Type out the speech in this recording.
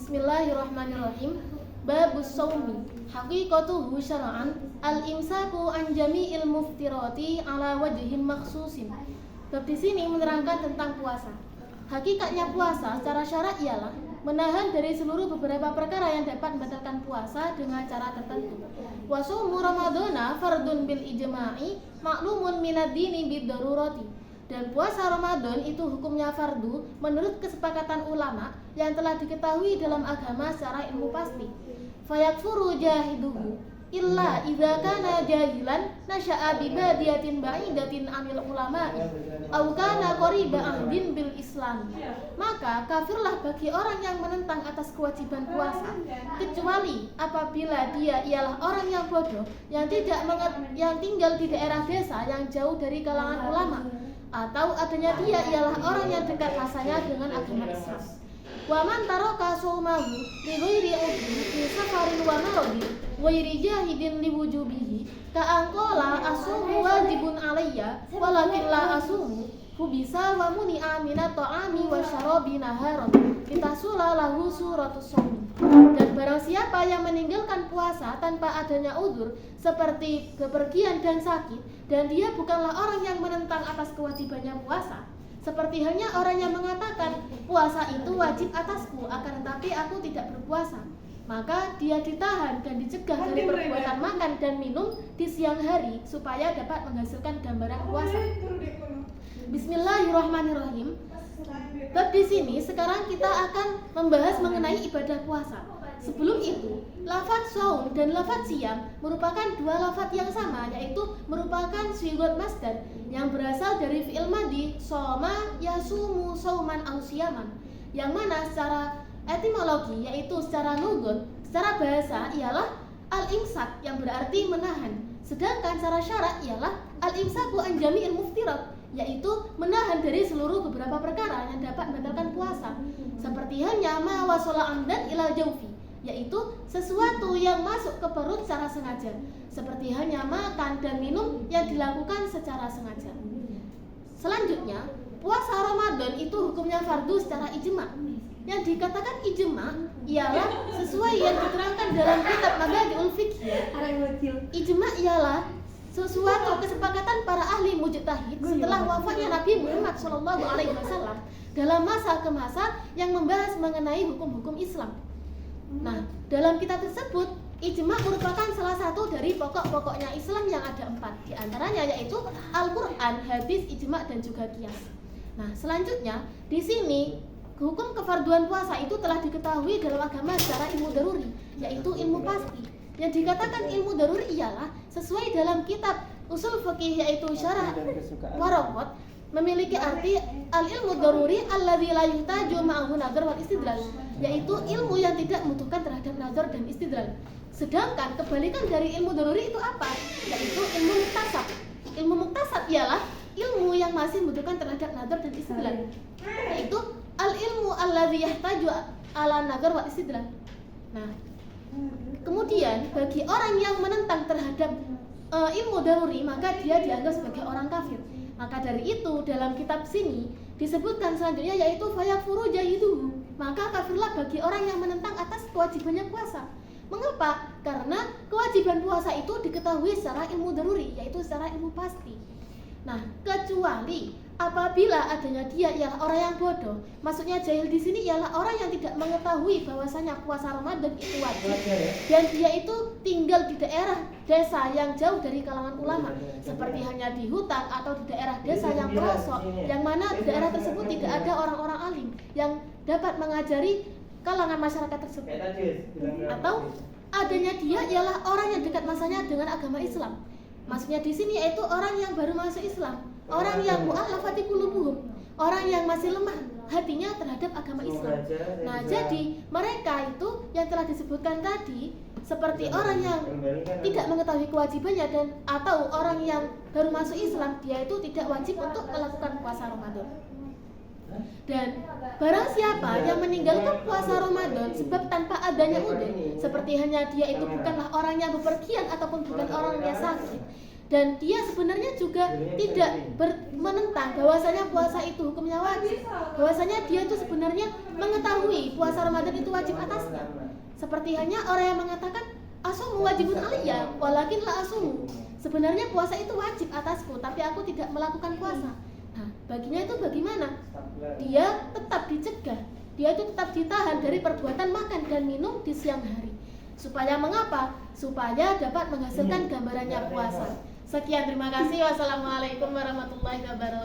Bismillahirrahmanirrahim. Babus shaumi haqiqatuhu syar'an al-imsaku an jami'il muftirati ala wajhin makhsusin. Bab di sini menerangkan tentang puasa. Hakikatnya puasa secara syarat ialah menahan dari seluruh beberapa perkara yang dapat membatalkan puasa dengan cara tertentu. Wa shaumu ramadhana fardun bil ijma'i ma'lumun minad dini bid darurati. Dan puasa Ramadan itu hukumnya fardu menurut kesepakatan ulama yang telah diketahui dalam agama secara ilmu pasti. Fayakfuru jahiduhu illa idza kana jahilan nasya'a bi badiyatin ba'idatin 'anil ulama'i aw kana qariba ahdin bil Islam. Maka kafirlah bagi orang yang menentang atas kewajiban puasa, kecuali apabila dia ialah orang yang bodoh yang tinggal di daerah desa yang jauh dari kalangan ulama, atau adanya dia ialah orang yang dekat rasanya dengan agama Islam. Wa man taraka shaumahu li ghairi udhri fi safarin wa maradin wa yrijahidin li wujubihi ka anqala as-sawmu wajibun alayya walakin la asumu bisa wa muni'a minat ta'ami wa syarabi naharan litasula lahu suratus shaum. Dan barang siapa yang meninggalkan puasa tanpa adanya udzur seperti bepergian dan sakit, dan dia bukanlah orang yang menentang atas kewajibannya puasa, seperti halnya orang yang mengatakan puasa itu wajib atasku akan tetapi aku tidak berpuasa, maka dia ditahan dan dicegah dari perbuatan makan dan minum di siang hari supaya dapat menghasilkan gambaran puasa. Bismillahirrahmanirrahim. Bab di sini sekarang kita akan membahas mengenai ibadah puasa. Sebelum itu, lafadz shaum dan lafadz siyam merupakan dua lafadz yang sama, yaitu merupakan sighat masdar yang berasal dari fi'il madhi shoma yasumu shauman aw siyaman, yang mana secara etimologi yaitu secara lugat, secara bahasa ialah al-imsak yang berarti menahan, sedangkan secara syarak ialah al-imsaku an jami'il muftirat, yaitu menahan dari seluruh beberapa perkara yang dapat membatalkan puasa, seperti halnya ma wasala amdan ila jaufi, yaitu sesuatu yang masuk ke perut secara sengaja, seperti halnya makan dan minum yang dilakukan secara sengaja. Selanjutnya, puasa Ramadan itu hukumnya fardu secara ijma'. Yang dikatakan ijma' ialah sesuai yang diterangkan dalam kitab Mabadi'ul Fiqh. Ijma' ialah sesuatu kesepakatan para ahli mujtahid setelah wafatnya Nabi Muhammad SAW dalam masa ke masa yang membahas mengenai hukum-hukum Islam. Nah, dalam kitab tersebut ijma' merupakan salah satu dari pokok-pokoknya Islam yang ada 4, di antaranya yaitu Al-Quran, hadis, ijma' dan juga qiyas. Nah, selanjutnya di sini hukum kefarduan puasa itu telah diketahui dalam agama secara ilmu daruri, yaitu ilmu pasti. Yang dikatakan ilmu daruri ialah sesuai dalam kitab usul fikih yaitu syarah Waraqat memiliki arti al-ilmu daruri alladzi la yuhtaju ma'ahu nadhar wal istidlal, yaitu ilmu yang tidak membutuhkan terhadap nazar dan istidlal. Sedangkan kebalikan dari ilmu daruri itu apa? Yaitu ilmu muktasab. Ilmu muktasab ialah ilmu yang masih membutuhkan terhadap nazar dan istidlal, yaitu al-ilmu alladzi yahtaju ala nazar wal istidlal. Nah, kemudian bagi orang yang menentang terhadap ilmu daruri, maka dia dianggap sebagai orang kafir. Maka dari itu dalam kitab sini disebutkan selanjutnya yaitu fayakfuru jahiduhu, maka kafirlah bagi orang yang menentang atas kewajibannya puasa. Mengapa? Karena kewajiban puasa itu diketahui secara ilmu daruri, yaitu secara ilmu pasti. Nah, kecuali apabila adanya dia ialah orang yang bodoh. Maksudnya jahil di sini ialah orang yang tidak mengetahui bahwasanya puasa Ramadan itu wajib, dan dia itu tinggal di daerah desa yang jauh dari kalangan ulama, seperti hanya di hutan atau di daerah desa yang pelosok, yang mana di daerah tersebut tidak ada orang-orang alim yang dapat mengajari kalangan masyarakat tersebut. Atau adanya dia ialah orang yang dekat masanya dengan agama Islam. Maksudnya di sini yaitu orang yang baru masuk Islam, orang yang mu'allafati qulubuhum, orang yang masih lemah hatinya terhadap agama Islam. Nah, jadi mereka itu yang telah disebutkan tadi seperti orang yang tidak mengetahui kewajibannya dan atau orang yang baru masuk Islam, dia itu tidak wajib untuk melakukan puasa Ramadan. Dan barang siapa yang meninggalkan puasa Ramadan sebab tanpa adanya udzur, seperti hanya dia itu bukanlah orang yang bepergian ataupun bukan orang yang sakit, dan dia sebenarnya juga tidak menentang bahwasanya puasa itu hukumnya wajib, bahwasanya dia itu sebenarnya mengetahui puasa Ramadan itu wajib atasnya. Seperti hanya orang yang mengatakan asumu wajibun alayya walakin la asumu, sebenarnya puasa itu wajib atasku tapi aku tidak melakukan puasa. Nah, baginya itu bagaimana? Dia tetap dicegah, dia itu tetap ditahan dari perbuatan makan dan minum di siang hari. Supaya mengapa? Supaya dapat menghasilkan gambarannya puasa. Sekian, terima kasih. Wassalamualaikum warahmatullahi wabarakatuh.